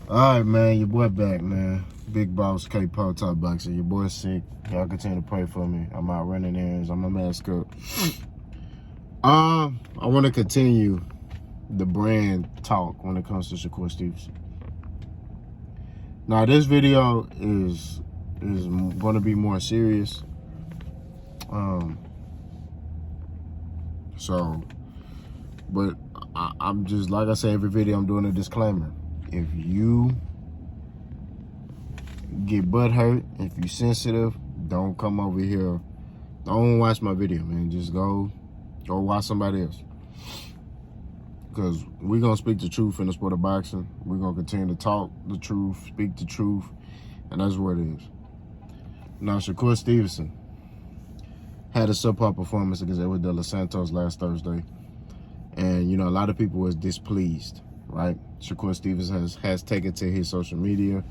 Alright, man, your boy back, man. Big boss K-Paul Top Boxer. Your boy sick. Y'all continue to pray for me. I'm out running errands. I'm a mask up. I want to continue the brand talk when it comes to Shakur Stevenson. Now, this video is going to be more serious. But I'm just, like I say, every video I'm doing a disclaimer. If you get butt hurt, if you're sensitive, don't come over here. Don't watch my video, man. Just go watch somebody else. Because we're going to speak the truth in the sport of boxing. We're going to continue to talk the truth, speak the truth, and that's what it is. Now, Shakur Stevenson had a subpar performance against Edward De Los Santos last Thursday. And, you know, a lot of people was displeased, right? Shakur Stevenson has taken to his social media,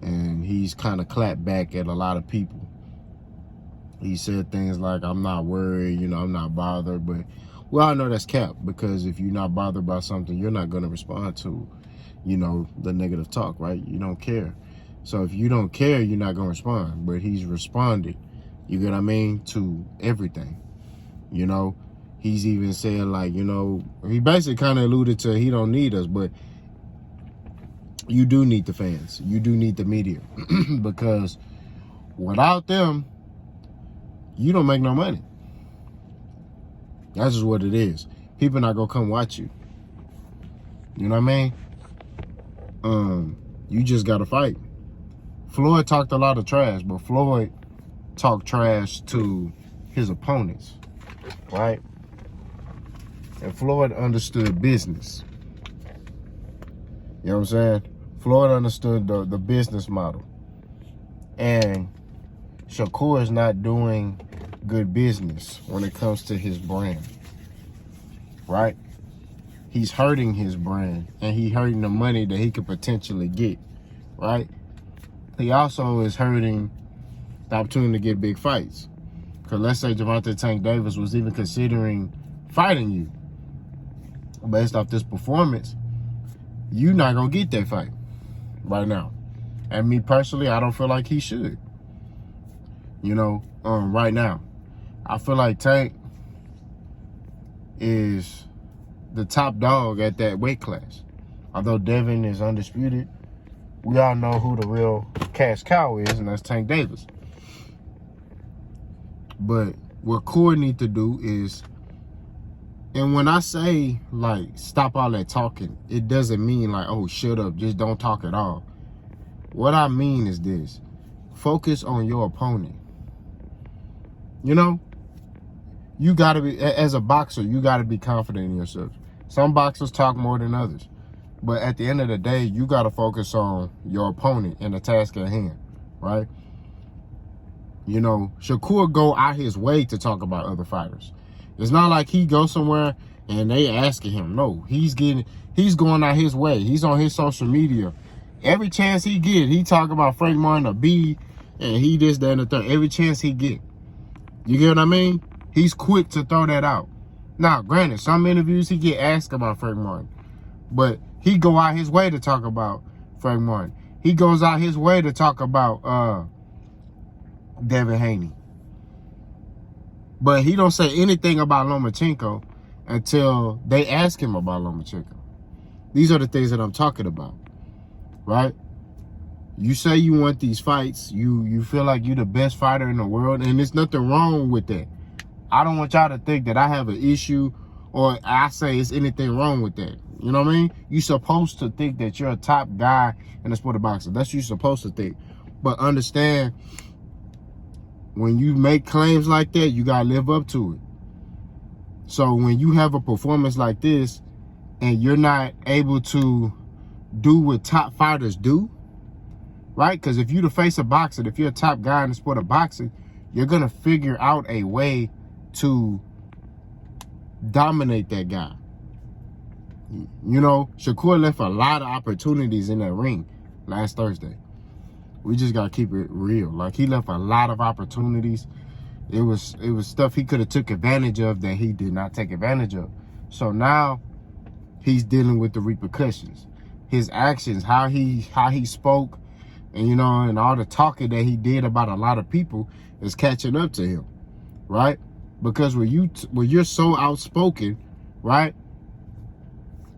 and he's kind of clapped back at a lot of people. He said things like, I'm not worried, you know, I'm not bothered. But we all know that's cap, because if you're not bothered by something, you're not going to respond to, you know, the negative talk, right? You don't care. So if you don't care, you're not going to respond. But he's responded, you get what I mean, to everything. You know, he's even said, like, you know, he basically kind of alluded to he don't need us, but you do need the fans. You do need the media. Because without them, you don't make no money. That's just what it is. People not going to come watch you. You know what I mean? You just got to fight. Floyd talked a lot of trash, but Floyd talked trash to his opponents, right? And Floyd understood business. You know what I'm saying? Floyd understood the business model. And Shakur is not doing good business when it comes to his brand, right? He's hurting his brand, and he's hurting the money that he could potentially get, right? He also is hurting the opportunity to get big fights. Because let's say Gervonta Tank Davis was even considering fighting you. Based off this performance, you're not going to get that fight right now. And me personally, I don't feel like he should. You know, right now. I feel like Tank is the top dog at that weight class. Although Devin is undisputed, we all know who the real cash cow is, and that's Tank Davis. But what Core need to do is, and when I say, like, stop all that talking, it doesn't mean like, oh, shut up, just don't talk at all. What I mean is this: focus on your opponent. You know, you got to be, as a boxer, you got to be confident in yourself. Some boxers talk more than others. But at the end of the day, you got to focus on your opponent and the task at hand, right? You know, Shakur go out his way to talk about other fighters. It's not like he goes somewhere and they asking him. No, he's going out his way. He's on his social media. Every chance he get, he talk about Frank Martin, a B, and he this, that, and the third. Every chance he get. You get what I mean? He's quick to throw that out. Now, granted, some interviews he get asked about Frank Martin, but he go out his way to talk about Frank Martin. He goes out his way to talk about Devin Haney. But he don't say anything about Lomachenko until they ask him about Lomachenko. These are the things that I'm talking about, right? You say you want these fights. You feel like you're the best fighter in the world, and there's nothing wrong with that. I don't want y'all to think that I have an issue or I say it's anything wrong with that. You know what I mean? You're supposed to think that you're a top guy in the sport of boxing. That's what you're supposed to think. But understand, when you make claims like that, you got to live up to it. So when you have a performance like this and you're not able to do what top fighters do, right? Because if you're the face of boxing, if you're a top guy in the sport of boxing, you're going to figure out a way to dominate that guy. You know, Shakur left a lot of opportunities in that ring last Thursday. We just got to keep it real. Like, he left a lot of opportunities. It was stuff he could have took advantage of that he did not take advantage of. So now he's dealing with the repercussions. his actions, how he spoke, and and all the talking that he did about a lot of people is catching up to him, right? Because when you're so outspoken, right?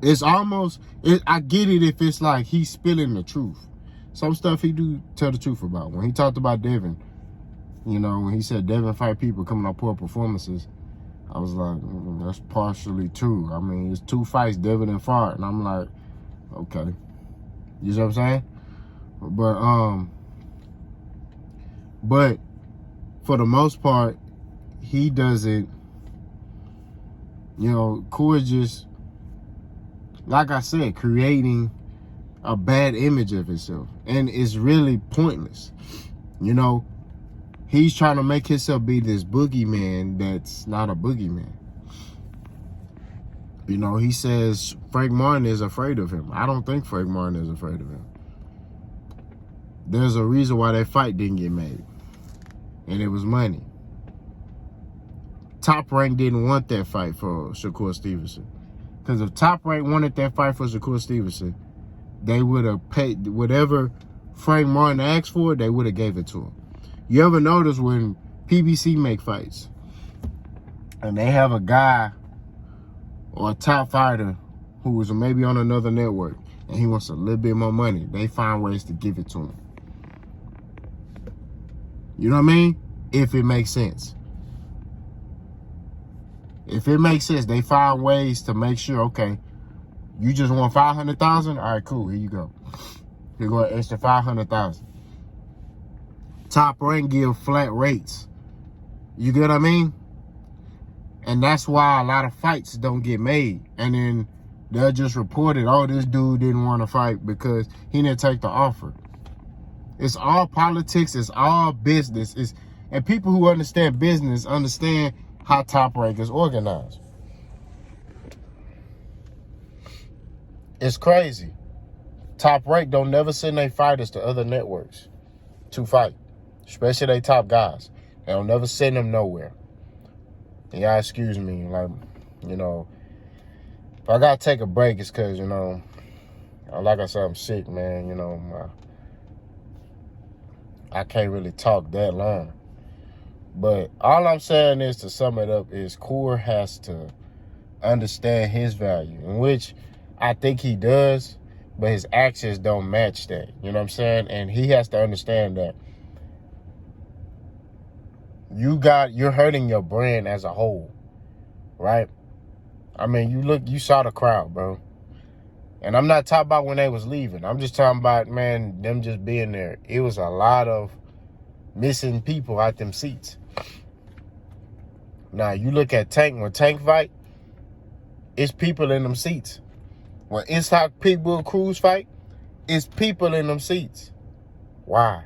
It's almost, I get it if it's like he's spilling the truth. Some stuff he do tell the truth about. When he talked about Devin, when he said Devin fight people coming off poor performances, I was like, that's partially true. I mean, it's 2 fights Devin and fought, and I'm like, okay. You know what I'm saying? But for the most part, he doesn't, Cool just, like I said, creating a bad image of himself. And it's really pointless. He's trying to make himself be this boogeyman that's not a boogeyman. He says Frank Martin is afraid of him. I don't think Frank Martin is afraid of him. There's a reason why that fight didn't get made. And it was money. Top Rank didn't want that fight for Shakur Stevenson. Because if Top Rank wanted that fight for Shakur Stevenson, they would have paid whatever Frank Martin asked for, they would have gave it to him. You ever notice when PBC make fights and they have a guy or a top fighter who was maybe on another network and he wants a little bit more money, they find ways to give it to him. You know what I mean? If it makes sense. If it makes sense, they find ways to make sure, okay, you just want 500,000? All right, cool, here you go. Here go an extra 500,000. Top Rank give flat rates. You get what I mean? And that's why a lot of fights don't get made. And then they'll just report it, oh, this dude didn't want to fight because he didn't take the offer. It's all politics. It's all business. And people who understand business understand how Top Rank is organized. It's crazy. Top Rank don't never send their fighters to other networks to fight, especially they top guys. They don't never send them nowhere. And y'all excuse me, like, if I gotta take a break, it's because, like I said, I'm sick, man. I can't really talk that long. But all I'm saying is, to sum it up, is Core has to understand his value, in which I think he does, but his actions don't match that. You know what I'm saying? And he has to understand that you're hurting your brand as a whole, right? I mean, you saw the crowd, bro. And I'm not talking about when they was leaving. I'm just talking about, man, them just being there. It was a lot of missing people out them seats. Now, you look at Tank, when Tank fight, it's people in them seats. When Ishaq Pitbull Cruz fight, it's people in them seats. Why?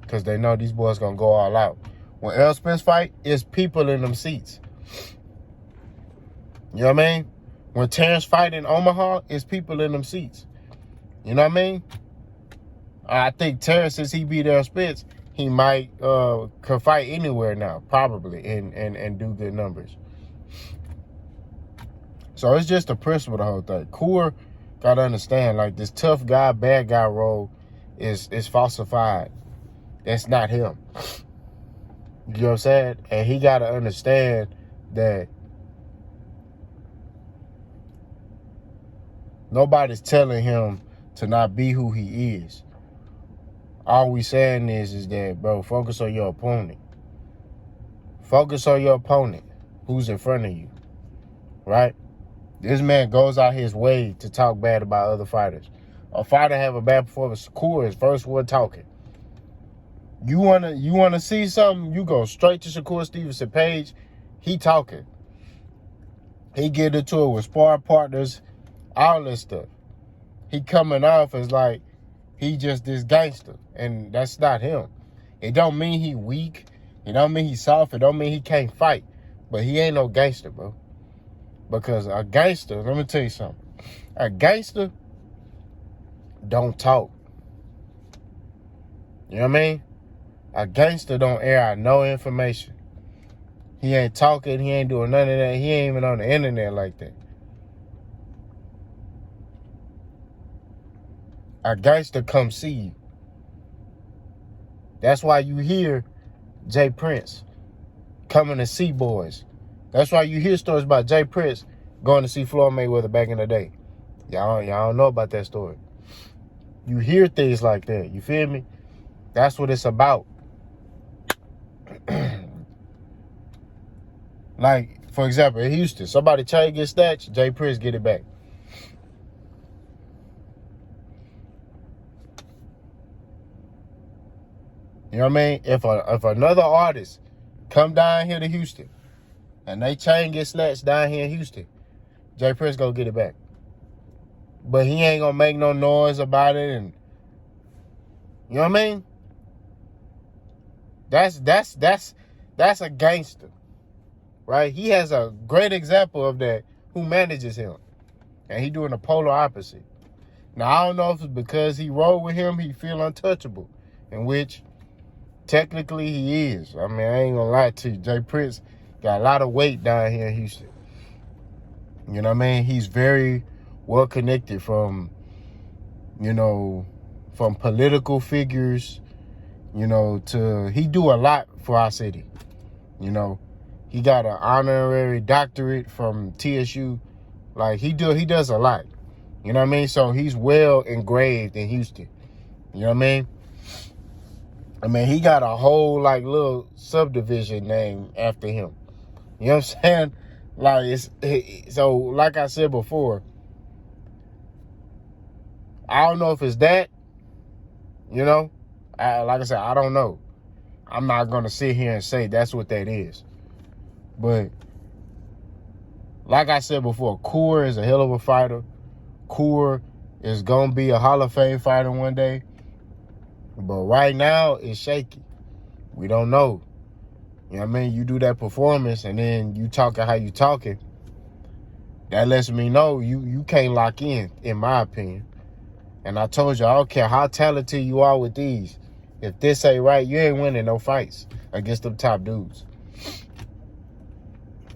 Because they know these boys gonna go all out. When Errol Spence fight, it's people in them seats. You know what I mean? When Terrence fight in Omaha, it's people in them seats. You know what I mean? I think Terrence, since he beat Errol Spence, he might could fight anywhere now, probably, and do good numbers. So it's just the principle of the whole thing. Core gotta understand, like, this tough guy, bad guy role is falsified. That's not him. You know what I'm saying? And he gotta understand that nobody's telling him to not be who he is. All we saying is that, bro, focus on your opponent. Focus on your opponent who's in front of you, right? This man goes out his way to talk bad about other fighters. A fighter have a bad performance, Shakur is first one talking. You wanna see something, you go straight to Shakur Stevenson page. He talking. He get into it with spar partners, all this stuff. He coming off as like he just this gangster, and that's not him. It don't mean he weak. It don't mean he soft. It don't mean he can't fight. But he ain't no gangster, bro. Because a gangster, let me tell you something. A gangster don't talk. You know what I mean? A gangster don't air out no information. He ain't talking. He ain't doing none of that. He ain't even on the internet like that. a gangster come see you. That's why you hear Jay Prince coming to see boys. That's why you hear stories about Jay Prince going to see Floyd Mayweather back in the day. Y'all don't know about that story. You hear things like that. You feel me? That's what it's about. Like, for example, in Houston, somebody chain gets snatched, Jay Prince get it back. You know what I mean? If another artist come down here to Houston and they chain get snatched down here in Houston, Jay Prince gonna get it back. But he ain't gonna make no noise about it, and you know what I mean? That's a gangster, right? He has a great example of that who manages him, and he doing the polar opposite. Now I don't know if it's because he rode with him, he feel untouchable, in which technically he is. I mean, I ain't gonna lie to you. Jay Prince got a lot of weight down here in Houston. You know what I mean? He's very well connected from political figures, to he do a lot for our city. He got an honorary doctorate from TSU. Like he does a lot. You know what I mean? So he's well engraved in Houston. You know what I mean? He got a whole little subdivision named after him. You know what I'm saying? So like I said before, I don't know if it's that, like I said, I don't know. I'm not going to sit here and say that's what that is. But like I said before, Shakur is a hell of a fighter. Shakur is going to be a Hall of Fame fighter one day. But right now, it's shaky. We don't know. You know what I mean? You do that performance and then you talking how you talking. That lets me know you can't lock in my opinion. And I told you, I don't care how talented you are with these. If this ain't right, you ain't winning no fights against them top dudes.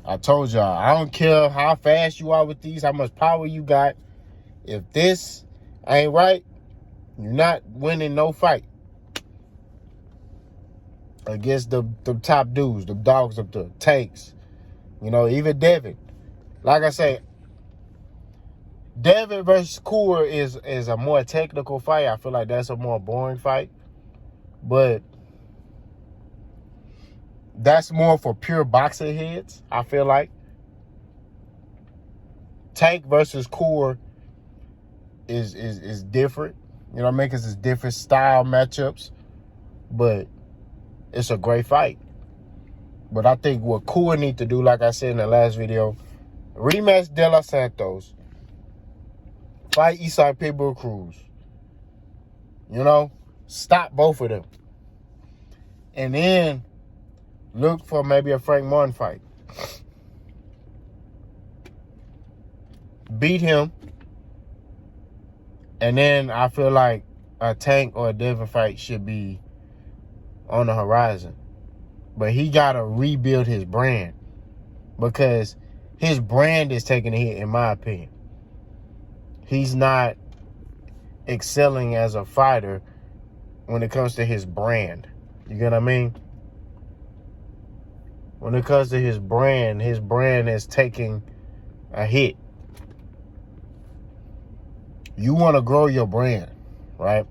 I told y'all, I don't care how fast you are with these, how much power you got. If this ain't right, you're not winning no fight against the top dudes, the dogs of the tanks. Even Devin. Like I say, Devin versus Shakur is a more technical fight. I feel like that's a more boring fight. But that's more for pure boxing heads, I feel like. Tank versus Shakur is different. You know what I mean? Because it's different style matchups. But it's a great fight. But I think what Shakur need to do, like I said in the last video, rematch De Los Santos. Fight Eastside Pitbull Cruz. Stop both of them. And then look for maybe a Frank Martin fight. Beat him. And then I feel like a Tank or a Devin fight should be on the horizon. But he got to rebuild his brand. Because his brand is taking a hit, in my opinion. He's not excelling as a fighter when it comes to his brand. You get what I mean? When it comes to his brand is taking a hit. You want to grow your brand, right?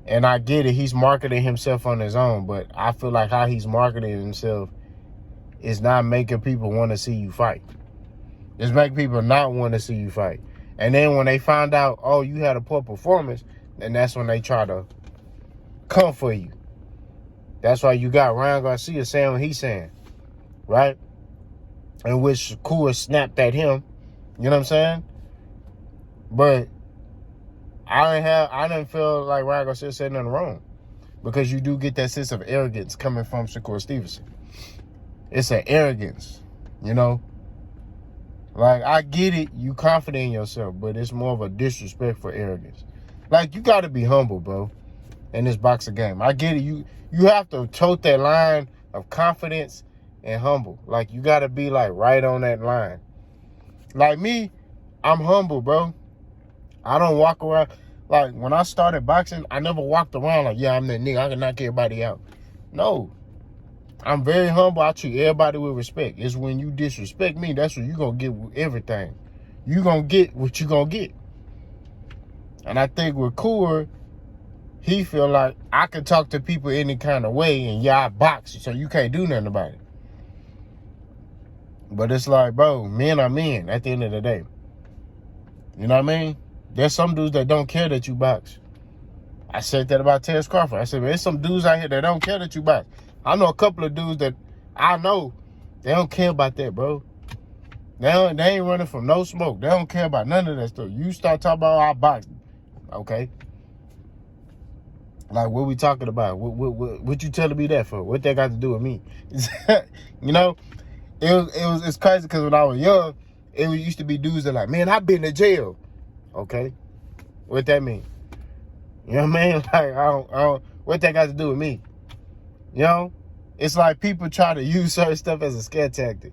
And I get it. He's marketing himself on his own, but I feel like how he's marketing himself is not making people want to see you fight. It's making people not want to see you fight. And then when they find out, oh, you had a poor performance, then that's when they try to come for you. That's why you got Ryan Garcia saying what he's saying, right? In which Shakur snapped at him. You know what I'm saying? But I didn't feel like Ryan Garcia said nothing wrong. Because you do get that sense of arrogance coming from Shakur Stevenson. It's an arrogance, Like, I get it, you confident in yourself, but it's more of a disrespect for arrogance. Like, you got to be humble, bro, in this boxing game. I get it. You have to tote that line of confidence and humble. Like, you got to be, right on that line. Like me, I'm humble, bro. I don't walk around. Like, when I started boxing, I never walked around like, yeah, I'm that nigga. I can knock everybody out. No. I'm very humble. I treat everybody with respect. It's when you disrespect me, that's when you going to get everything. You going to get what you going to get. And I think with Coor, he feel like I can talk to people any kind of way, and yeah, I box, so you can't do nothing about it. But it's like, bro, men are men at the end of the day. You know what I mean? There's some dudes that don't care that you box. I said that about Terrence Crawford. I said, man, there's some dudes out here that don't care that you box. I know a couple of dudes that I know, they don't care about that, bro. They ain't running from no smoke. They don't care about none of that stuff. You start talking about our boxing, okay? Like, what we talking about? What you telling me that for? What that got to do with me? You know, it's crazy because when I was young, it used to be dudes that like, man, I've been to jail. Okay, what that mean? You know what I mean? Like, I don't. What that got to do with me? You know, it's like people try to use certain stuff as a scare tactic.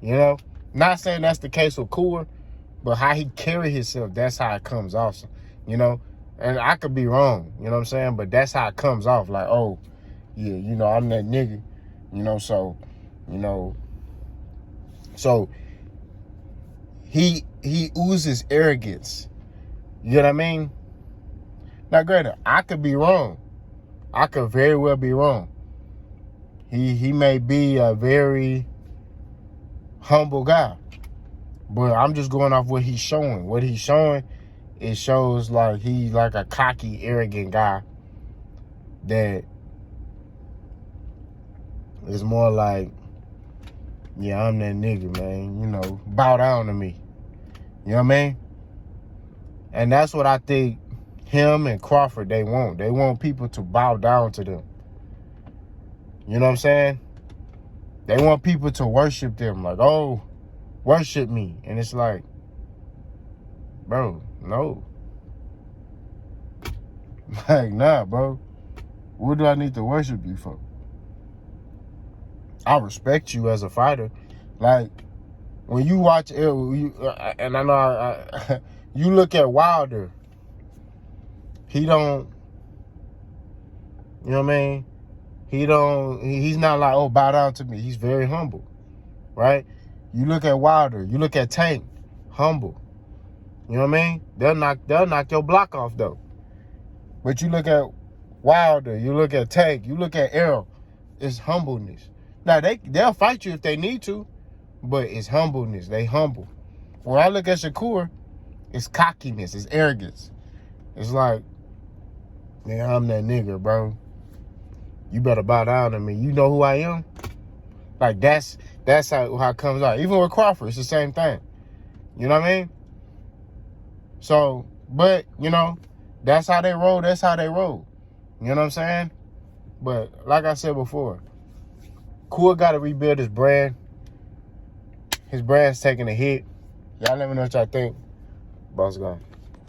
You know, not saying that's the case with Coor, but how he carry himself, that's how it comes off. You know. And I could be wrong, you know what I'm saying? But that's how it comes off. Like, oh, yeah, you know, I'm that nigga. You know, so, you know. So, he oozes arrogance. You know what I mean? Now, granted, I could be wrong. I could very well be wrong. He may be a very humble guy. But I'm just going off what he's showing. What he's showing, it shows like he's like a cocky, arrogant guy that is more like, yeah, I'm that nigga, man. You know, bow down to me. You know what I mean? And that's what I think him and Crawford, they want. They want people to bow down to them. You know what I'm saying? They want people to worship them. Like, oh, worship me. And it's like, bro, no. Like, nah, bro. What do I need to worship you for? I respect you as a fighter. Like, when you watch, and I know you look at Wilder, he don't, you know what I mean? He's not like, oh, bow down to me. He's very humble, right? You look at Wilder, you look at Tank, humble. You know what I mean? They'll knock your block off though. But you look at Wilder, you look at Tank, you look at Errol, it's humbleness. Now they'll fight you if they need to, but it's humbleness. They humble. When I look at Shakur, it's cockiness, it's arrogance. It's like, man, I'm that nigga, bro. You better bow down to me. You know who I am? Like that's how it comes out. Even with Crawford, it's the same thing. You know what I mean? So, but, you know, that's how they roll. That's how they roll. You know what I'm saying? But like I said before, Coor got to rebuild his brand. His brand's taking a hit. Y'all let me know what y'all think. Boss gone.